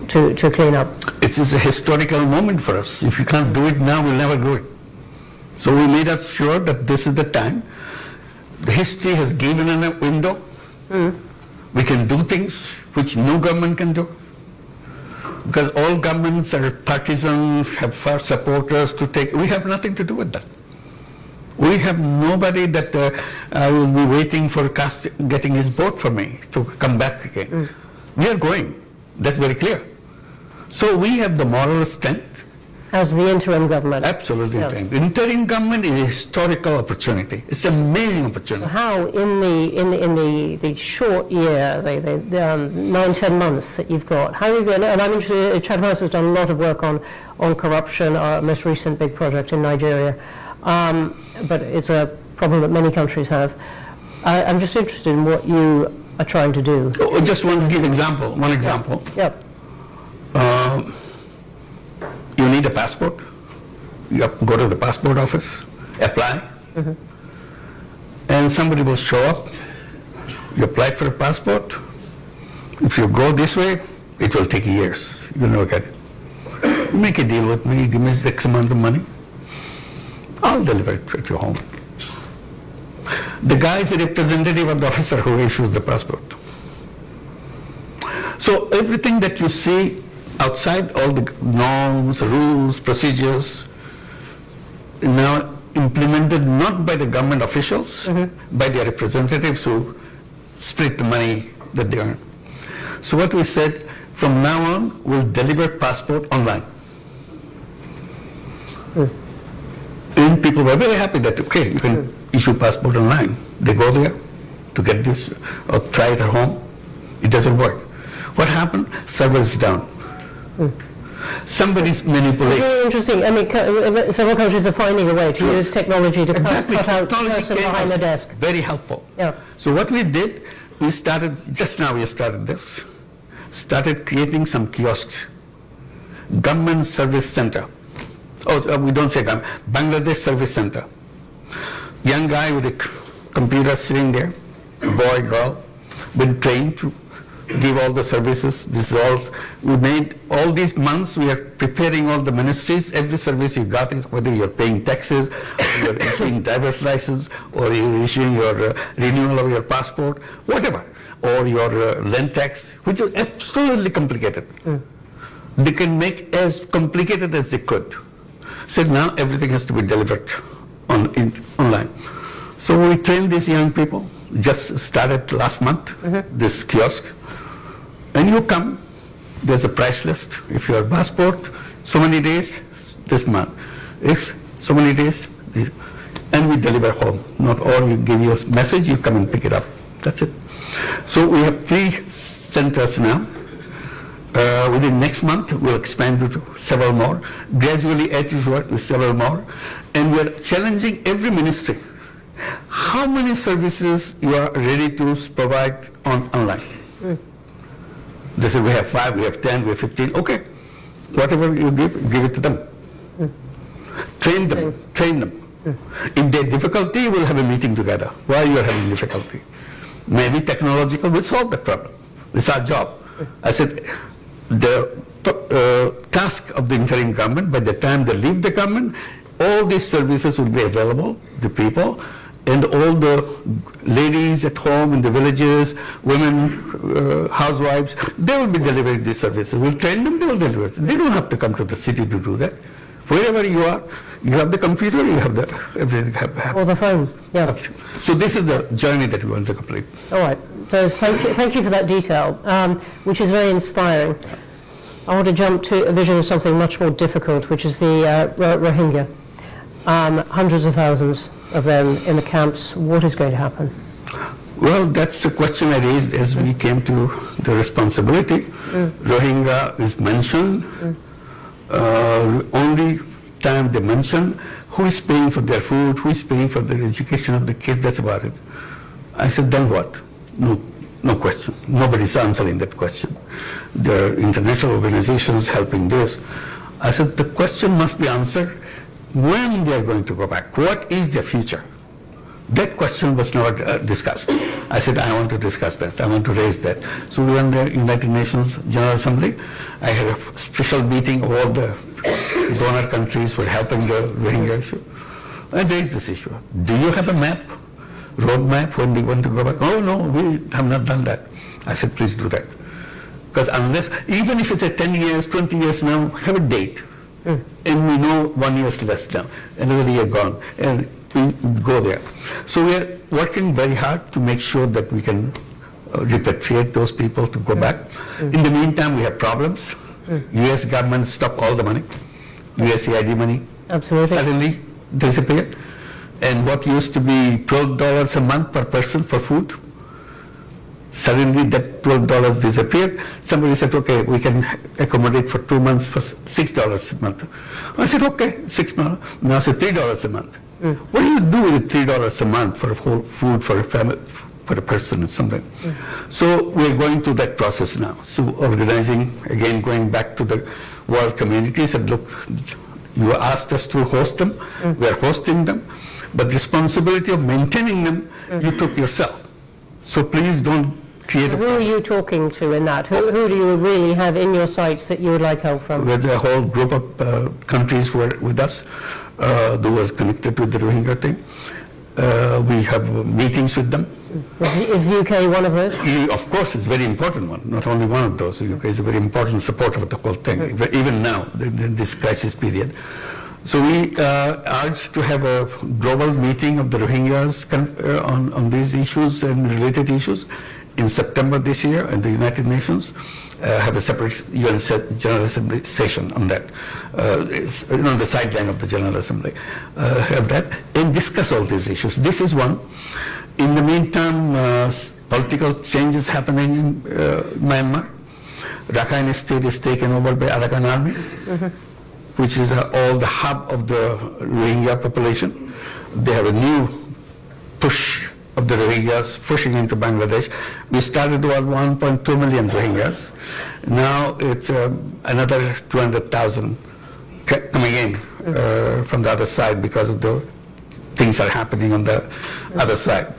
[SPEAKER 1] to clean up?
[SPEAKER 13] It is a historical moment for us. If you can't do it now, we'll never do it. So we made us sure that this is the time. The history has given us a window. We can do things which no government can do. Because all governments are partisan, have far supporters to take. We have nothing to do with that. We have nobody that will be waiting for getting his vote for me to come back again. We are going. That's very clear. So we have the moral strength.
[SPEAKER 1] As the interim government.
[SPEAKER 13] Absolutely. Yeah. Interim government is a historical opportunity. It's an amazing opportunity.
[SPEAKER 1] So how in the short year, the 9-10 months that you've got, how are you going? And I'm interested. Chatham House has done a lot of work on corruption. Our most recent big project in Nigeria, but it's a problem that many countries have. I'm just interested in what you are trying to do.
[SPEAKER 13] Oh, just want to give example. One example.
[SPEAKER 1] Yep.
[SPEAKER 13] You need a passport. You have to go to the passport office, apply, and somebody will show up. You applied for a passport. If you go this way, it will take years. You'll never get it. You make a deal with me, give me X amount of money. I'll deliver it at your home. The guy is a representative of the officer who issues the passport. So everything that you see outside, all the norms, rules, procedures, now implemented not by the government officials, by their representatives who split the money that they earn. So what we said, from now on, we'll deliver passport online. And people were very happy that, okay, you can issue passport online. They go there to get this, or try it at home. It doesn't work. What happened? Server is down. Somebody's manipulating.
[SPEAKER 1] Very interesting. I mean, several countries are finding a way to use technology to cut out the person behind the desk.
[SPEAKER 13] Very helpful.
[SPEAKER 1] Yeah.
[SPEAKER 13] So what we did, we started, just now we started this, started creating some kiosks. Government Service Center. Oh, we don't say government. Bangladesh Service Center. Young guy with a computer sitting there, boy, girl, been trained to give all the services. This is all, we made all these months, we are preparing all the ministries, every service you got, whether you're paying taxes, or you're issuing driver's license, or you're issuing your renewal of your passport, whatever, or your land tax, which is absolutely complicated. They can make as complicated as they could. So now everything has to be delivered online. So we trained these young people, just started last month, this kiosk. When you come, there's a price list. If your passport, so many days, this month. It's so many days, and we deliver home. Not all, we give you a message, you come and pick it up. That's it. So we have 3 centers now. Within next month, we'll expand it to several more. Gradually add to several more. And we're challenging every ministry. How many services you are ready to provide online? They say we have 5, we have 10, we have 15. Okay, whatever you give it to them. Train them, train them. If there's difficulty, we'll have a meeting together. Why you are having difficulty? Maybe technological will solve the problem. It's our job. I said, the task of the interim government, by the time they leave the government, all these services will be available to people, and all the ladies at home in the villages, women, housewives, they will be delivering these services. We'll train them, they will deliver it. They don't have to come to the city to do that. Wherever you are, you have the computer, you have the everything.
[SPEAKER 1] Or the phone, yeah.
[SPEAKER 13] So this is the journey that we want to complete.
[SPEAKER 1] All right. So thank you for that detail, which is very inspiring. I want to jump to a vision of something much more difficult, which is the Rohingya. Hundreds of thousands of them in the camps. What is going to happen?
[SPEAKER 13] Well, that's the question I raised as we came to the responsibility. Rohingya is mentioned. Only time they mention who is paying for their food, who is paying for their education of the kids, that's about it. I said, then what? No question. Nobody's answering that question. There are international organizations helping this. I said, the question must be answered when they are going to go back. What is their future? That question was not discussed. I said, I want to discuss that. I want to raise that. So we went there, United Nations General Assembly. I had a special meeting of all the donor countries were helping the Rohingya issue. I raised this issue. Do you have a map, road map, when they want to go back? Oh, no, we have not done that. I said, please do that. Because unless, even if it's a 10 years, 20 years now, have a date. And we know 1 year less now, another year gone, and we go there. So we are working very hard to make sure that we can repatriate those people to go back. In the meantime, we have problems. U.S. government stopped all the money. USAID money suddenly disappeared. And what used to be $12 a month per person for food, suddenly that $12 disappeared. Somebody said, okay, we can accommodate for 2 months for $6 a month. I said, okay, 6 months. Now it's $3 a month. What do you do with $3 a month for whole food for a family, for a person or something? So we're going through that process now. So organizing, again, going back to the world community, said, look, you asked us to host them. We are hosting them. But the responsibility of maintaining them, you took yourself. So please don't create
[SPEAKER 1] Who are you talking to in that? Who do you really have in your sights that you would like help from?
[SPEAKER 13] There's a whole group of countries who are with us, who was connected to the Rohingya thing. We have meetings with them.
[SPEAKER 1] Is the UK one of those?
[SPEAKER 13] Of course, it's a very important one. Not only one of those. The UK is a very important supporter of the whole thing, even now, in this crisis period. So we urged to have a global meeting of the Rohingyas on these issues and related issues in September this year at the United Nations. Have a separate UN General Assembly session on that. It's on the sideline of the General Assembly. Have that and discuss all these issues. This is one. In the meantime, political changes happening in Myanmar. Rakhine State is taken over by Arakan Army, which is all the hub of the Rohingya population. They have a new push of the Rohingyas pushing into Bangladesh. We started with 1.2 million Rohingyas. Now it's another 200,000 coming in from the other side because of the things are happening on the other side.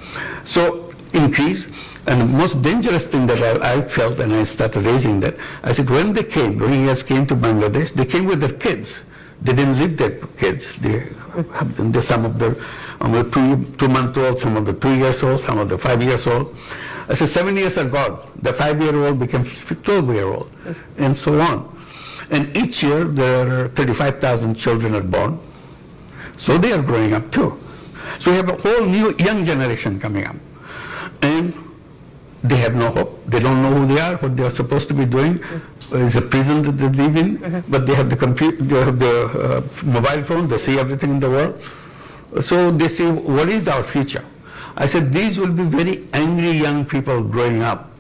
[SPEAKER 13] So increase. And the most dangerous thing that I felt, and I started raising that, I said, when they came, Rohingyas came to Bangladesh, they came with their kids. They didn't leave their kids. Some of the 2-month-old, some of the 2 years old, some of the 5 years old. I said, 7 years are gone. The 5-year-old became 12-year-old, and so on. And each year, there are 35,000 children are born. So they are growing up too. So we have a whole new young generation coming up. And they have no hope. They don't know who they are, what they are supposed to be doing. It's a prison that they live in, but they have the computer, they have the mobile phone, they see everything in the world. So they say, what is our future? I said, these will be very angry young people growing up.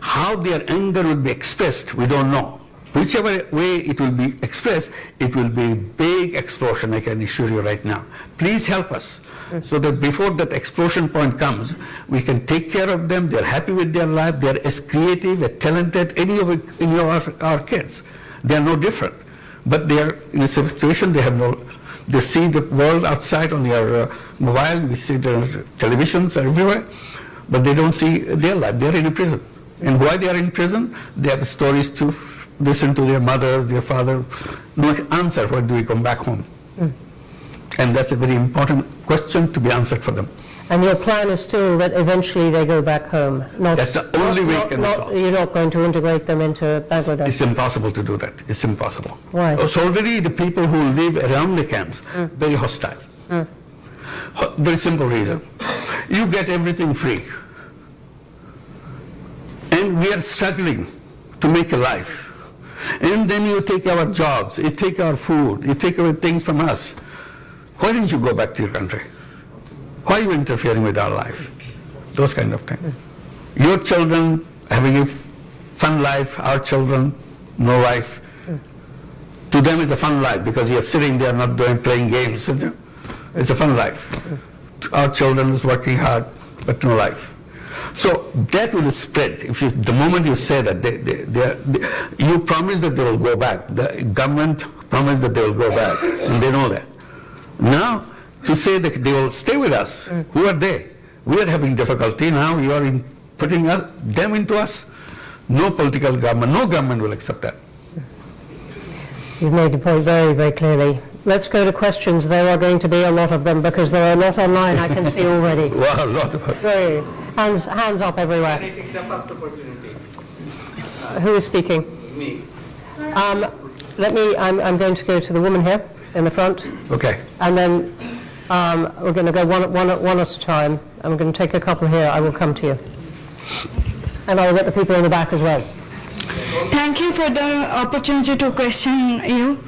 [SPEAKER 13] How their anger will be expressed, we don't know. Whichever way it will be expressed, it will be a big explosion, I can assure you right now. Please help us. So that before that explosion point comes, we can take care of them, they're happy with their life, they're as creative, as talented, any of our kids. They're no different. But they are in a situation, they see the world outside on their mobile, we see their televisions are everywhere, but they don't see their life, they're in a prison. And why they are in prison? They have stories to listen to their mother, their father, no answer, when do we come back home? And that's a very important question to be answered for them.
[SPEAKER 1] And your plan is still that eventually they go back home?
[SPEAKER 13] That's the only way we can solve.
[SPEAKER 1] You're not going to integrate them into Bangladesh?
[SPEAKER 13] It's impossible to do that. It's impossible.
[SPEAKER 1] Why?
[SPEAKER 13] So already the people who live around the camps, very hostile. Very simple reason. You get everything free. And we are struggling to make a life. And then you take our jobs, you take our food, you take away things from us. Why didn't you go back to your country? Why are you interfering with our life? Those kind of things. Your children having a fun life, our children, no life. To them it's a fun life because you're sitting there not playing games. It's a fun life. Our children is working hard, but no life. So that will spread. If you, the moment you say that, you promise that they will go back. The government promised that they will go back, and they know that. Now, to say that they will stay with us, who are they? We are having difficulty now. You are putting them into us. No political government, no government will accept that.
[SPEAKER 1] You've made the point very, very clearly. Let's go to questions. There are going to be a lot of them because there are a lot online, I can see already.
[SPEAKER 13] Wow, a lot of them.
[SPEAKER 1] Very. Hands up everywhere.
[SPEAKER 14] Can I take the first opportunity?
[SPEAKER 1] Who is speaking?
[SPEAKER 14] Me.
[SPEAKER 1] I'm going to go to the woman here in the front.
[SPEAKER 13] Okay.
[SPEAKER 1] And then we're going to go one at a time. I'm going to take a couple here. I will come to you. And I will get the people in the back as well.
[SPEAKER 15] Thank you for the opportunity to question you.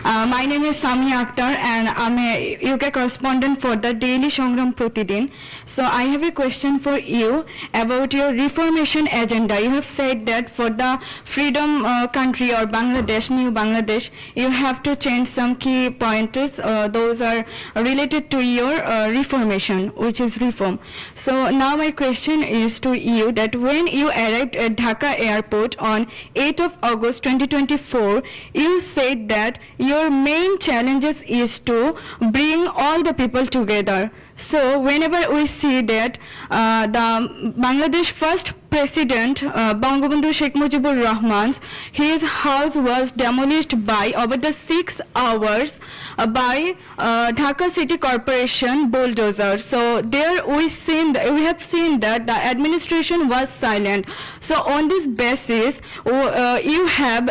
[SPEAKER 15] My name is Sami Akhtar and I'm a UK correspondent for the Daily Shongram Pratidin. So I have a question for you about your reformation agenda. You have said that for the freedom country or Bangladesh, new Bangladesh, you have to change some key pointers. Those are related to your reformation, which is reform. So now my question is to you that when you arrived at Dhaka airport on 8th of August 2024, you said that your main challenges is to bring all the people together. So whenever we see that the Bangladesh first President Bangabandhu Sheikh Mujibur Rahman's, his house was demolished by over the 6 hours by Dhaka City Corporation bulldozer. So there we have seen that the administration was silent. So on this basis, you have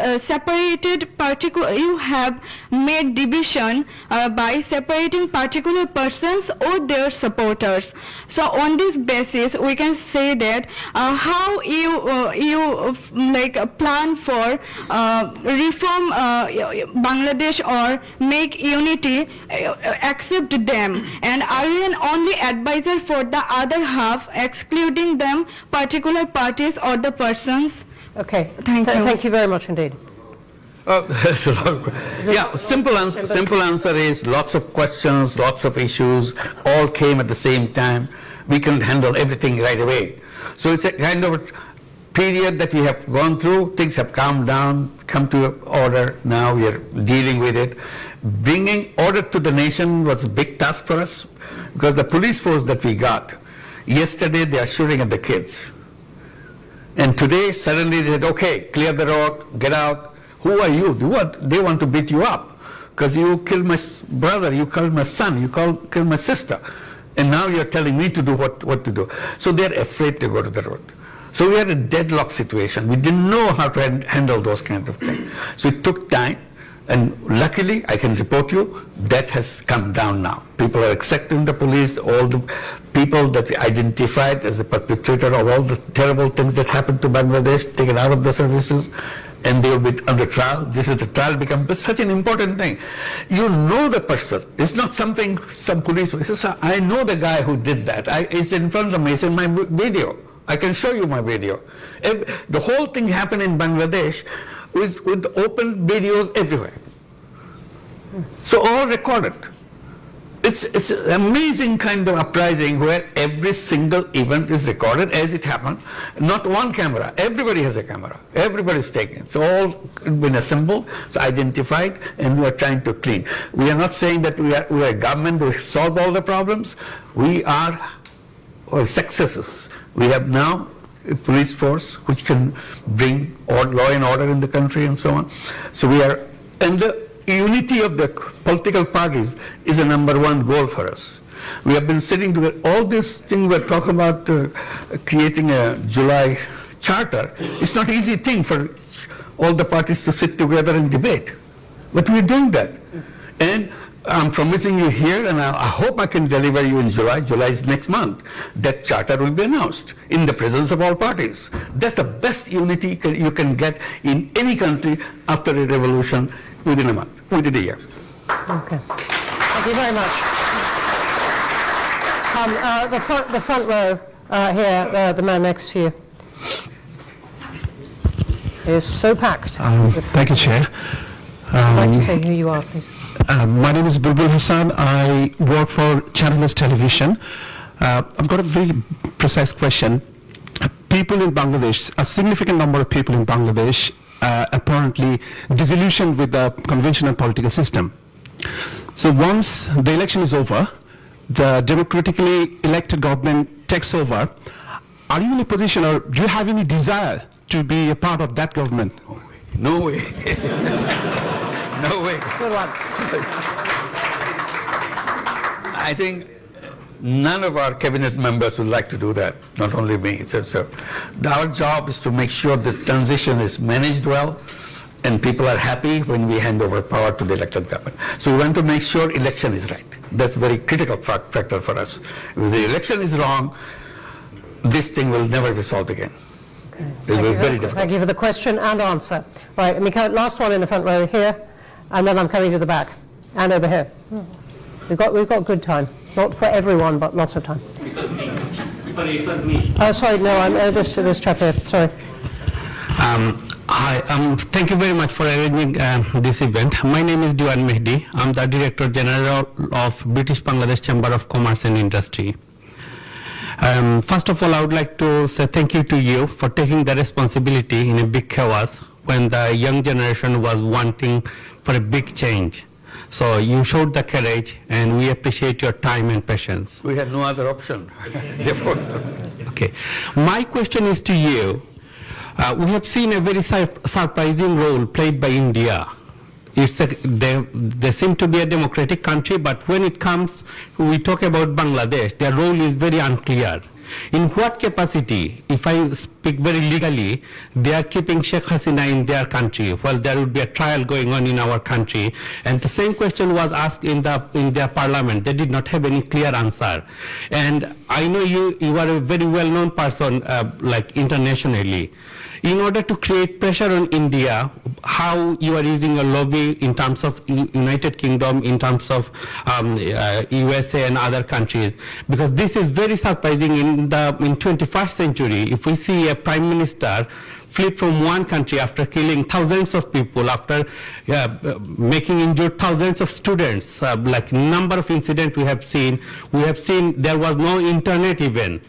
[SPEAKER 15] you have made division by separating particular persons or their supporters. So on this basis, we can say that how you plan for reform Bangladesh or make unity, accept them, and are you an only advisor for the other half, excluding them particular parties or the persons?
[SPEAKER 1] Okay,
[SPEAKER 15] thank you.
[SPEAKER 1] Thank you very much indeed.
[SPEAKER 13] Yeah, simple answer is lots of questions, lots of issues, all came at the same time. We couldn't handle everything right away. So it's a kind of a period that we have gone through. Things have calmed down, come to order. Now we are dealing with it. Bringing order to the nation was a big task for us because the police force that we got, yesterday they are shooting at the kids. And today suddenly they said, okay, clear the road, get out. Who are you? They want to beat you up because you killed my brother, you killed my son, you killed my sister. And now you're telling me to do what to do. So they're afraid to go to the road. So we had a deadlock situation. We didn't know how to handle those kind of things. So it took time. And luckily, I can report you, that has come down now. People are accepting the police, all the people that we identified as the perpetrator of all the terrible things that happened to Bangladesh, taken out of the services, and they will be under trial. This is the trial becomes such an important thing. You know the person. It's not something some police, I know the guy who did that. It's in front of me, it's in my video. I can show you my video. The whole thing happened in Bangladesh with open videos everywhere. So all recorded. It's an amazing kind of uprising where every single event is recorded as it happened. Not one camera. Everybody has a camera. Everybody's taken. It's all been assembled, it's identified, and we are trying to clean. We are not saying that we are a government to solve all the problems. We are successes. We have now a police force which can bring law and order in the country and so on. So we are, and the unity of the political parties is the #1 goal for us. We have been sitting together. All this thing we're talking about creating a July charter. It's not an easy thing for all the parties to sit together and debate. But we're doing that. And I'm promising you here, and I hope I can deliver you in July. July is next month. That charter will be announced in the presence of all parties. That's the best unity you can get in any country after a revolution within a month, within a year.
[SPEAKER 1] Okay. Thank you very much. The front row here, the man next to you, is so packed.
[SPEAKER 14] Thank you, Chair.
[SPEAKER 1] I'd like to say who you are, please.
[SPEAKER 14] My name is Bulbul Hassan. I work for Channel S Television. I've got a very precise question. People in Bangladesh, a significant number of people in Bangladesh, apparently disillusioned with the conventional political system. So once the election is over, the democratically elected government takes over. Are you in a position, or do you have any desire to be a part of that government?
[SPEAKER 13] No way. No way.
[SPEAKER 1] Good one.
[SPEAKER 13] I think none of our cabinet members would like to do that, not only me. So our job is to make sure the transition is managed well and people are happy when we hand over power to the elected government. So we want to make sure election is right. That's a very critical factor for us. If the election is wrong, this thing will never be solved again. It will be very difficult.
[SPEAKER 1] Thank you for the question and answer. Right, Mika, last one in the front row here, and then I'm coming to the back, and over here. We've got good time. Not for everyone, but lots of time. Sorry, no, this chap here, sorry.
[SPEAKER 14] Hi, thank you very much for arranging this event. My name is Diwan Mehdi. I'm the Director General of British Bangladesh Chamber of Commerce and Industry. First of all, I would like to say thank you to you for taking the responsibility in a big chaos when the young generation was wanting for a big change. So you showed the courage, and we appreciate your time and patience.
[SPEAKER 13] We had no other option.
[SPEAKER 14] Okay. My question is to you. We have seen a very surprising role played by India. They seem to be a democratic country, but when it comes, we talk about Bangladesh, their role is very unclear. In what capacity, if I speak very legally, they are keeping Sheikh Hasina in their country, while there would be a trial going on in our country. And the same question was asked in their parliament. They did not have any clear answer. And I know you are a very well-known person, like internationally. In order to create pressure on India, how you are using a lobby in terms of United Kingdom, in terms of USA and other countries, because this is very surprising in 21st century. If we see a prime minister flip from one country after killing thousands of people, after making injured thousands of students, like number of incidents we have seen there was no internet even.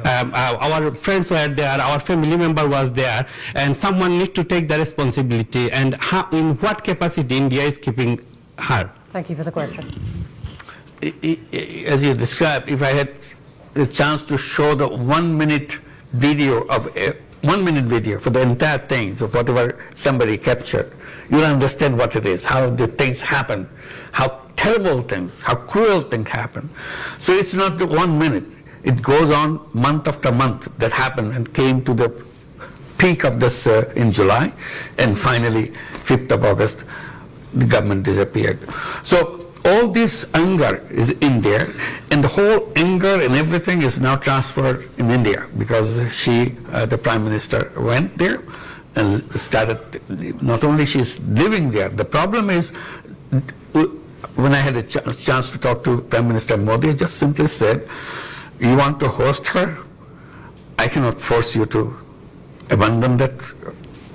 [SPEAKER 14] Our friends were there, our family member was there, and someone needs to take the responsibility. And in what capacity India is keeping her?
[SPEAKER 1] Thank you for the question.
[SPEAKER 13] As you described, if I had the chance to show the 1 minute video of 1 minute video for the entire thing, so whatever somebody captured, you'll understand what it is, how the things happen, how terrible things, how cruel things happen. So it's not the 1 minute. It goes on month after month that happened and came to the peak of this in July, and finally 5th of August the government disappeared. So all this anger is in there, and the whole anger and everything is now transferred in India, because the Prime Minister went there and started, not only she's living there, the problem is, when I had a chance to talk to Prime Minister Modi, I just simply said, you want to host her? I cannot force you to abandon that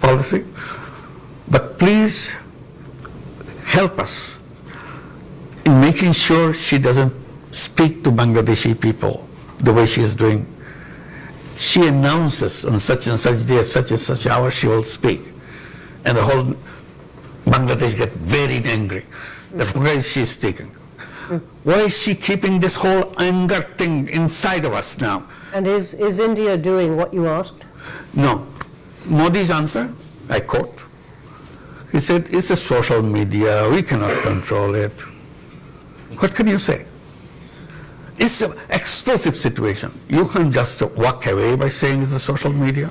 [SPEAKER 13] policy, but please help us in making sure she doesn't speak to Bangladeshi people the way she is doing. She announces on such and such day, such and such hour she will speak, and the whole Bangladesh get very angry. That why is she speaking? Why is she keeping this whole anger thing inside of us now?
[SPEAKER 1] And is India doing what you asked?
[SPEAKER 13] No. Modi's answer, I quote, he said, it's a social media, we cannot control it. What can you say? It's an explosive situation. You can't just walk away by saying it's a social media.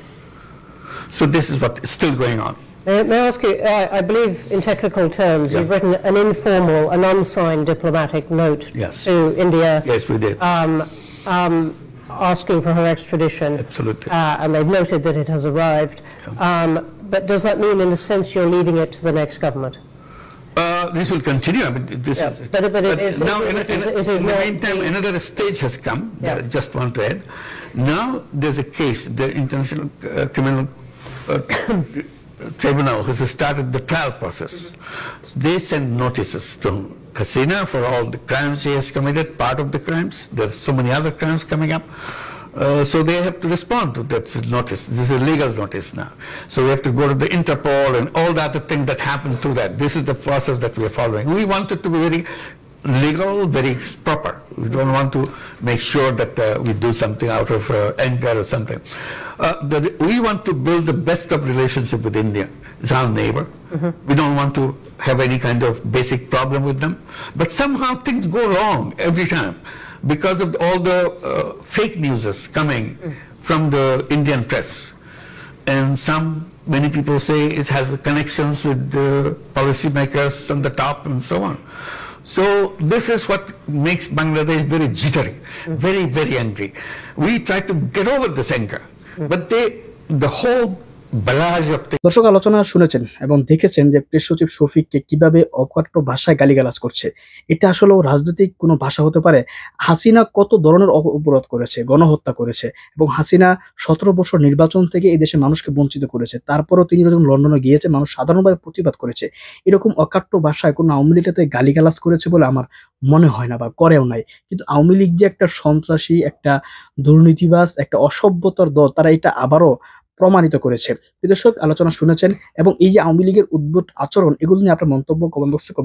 [SPEAKER 13] So this is what is still going on.
[SPEAKER 1] May I ask you, I believe in technical terms, you've written an informal, an unsigned diplomatic note to India.
[SPEAKER 13] Yes, we did.
[SPEAKER 1] Asking for her extradition.
[SPEAKER 13] Absolutely.
[SPEAKER 1] And they've noted that it has arrived. But does that mean, in a sense, you're leaving it to the next government?
[SPEAKER 13] This will continue. I mean, this is.
[SPEAKER 1] But it is.
[SPEAKER 13] Now,
[SPEAKER 1] in
[SPEAKER 13] the meantime, another stage has come. I just want to add. Now there's a case. The International Criminal Tribunal has started the trial process. They send notices to Hasina for all the crimes she has committed, part of the crimes. There's so many other crimes coming up. So they have to respond to that notice. This is a legal notice now. So we have to go to the Interpol and all the other things that happen to that. This is the process that we are following. We want it to be very legal, very proper. We don't want to make sure that we do something out of anger or something. We want to build the best of relationship with India. It's our neighbor. We don't want to have any kind of basic problem with them. But somehow things go wrong every time because of all the fake news is coming from the Indian press. And many people say it has connections with the policymakers on the top and so on. So this is what makes Bangladesh very jittery, very, very angry. We try to get over this anger, but the whole barrage of things.
[SPEAKER 2] দর্শক আলোচনা শুনেছেন এবং দেখেছেন যে press সচিব শফিককে কিভাবে অকট্ট ভাষায় গালিগালাজ করছে। এটা আসলেও রাজনৈতিক কোনো ভাষা হতে পারে? হাসিনা কত ধরনের অপরাধ করেছে, গণহত্যা করেছে এবং হাসিনা 17 বছর নির্বাচন থেকে এই দেশের মানুষকে বঞ্চিত করেছে। তারপরও তিনি যখন লন্ডনে গিয়েছে মানুষ সাধারণভাবে প্রতিবাদ করেছে। এরকম অকট্ট ভাষায় কোনো আওয়ামী লীগটাতে গালিগালাজ করেছে বলে আমার মনে হয় না বা করেও নাই। কিন্তু আওয়ামী লীগ যে একটা সন্ত্রাসী, একটা দুর্নীতিবাজ, একটা অসভ্যতার দল, তারা এটা আবারও প্রমাণিত করেছে। দর্শক আলোচনা শুনেছেন এবং এই যে আওয়ামী লীগের উদ্ভট আচরণ, এগুলো নিয়ে আপনার মন্তব্য কমেন্ট বক্সে কমেন্ট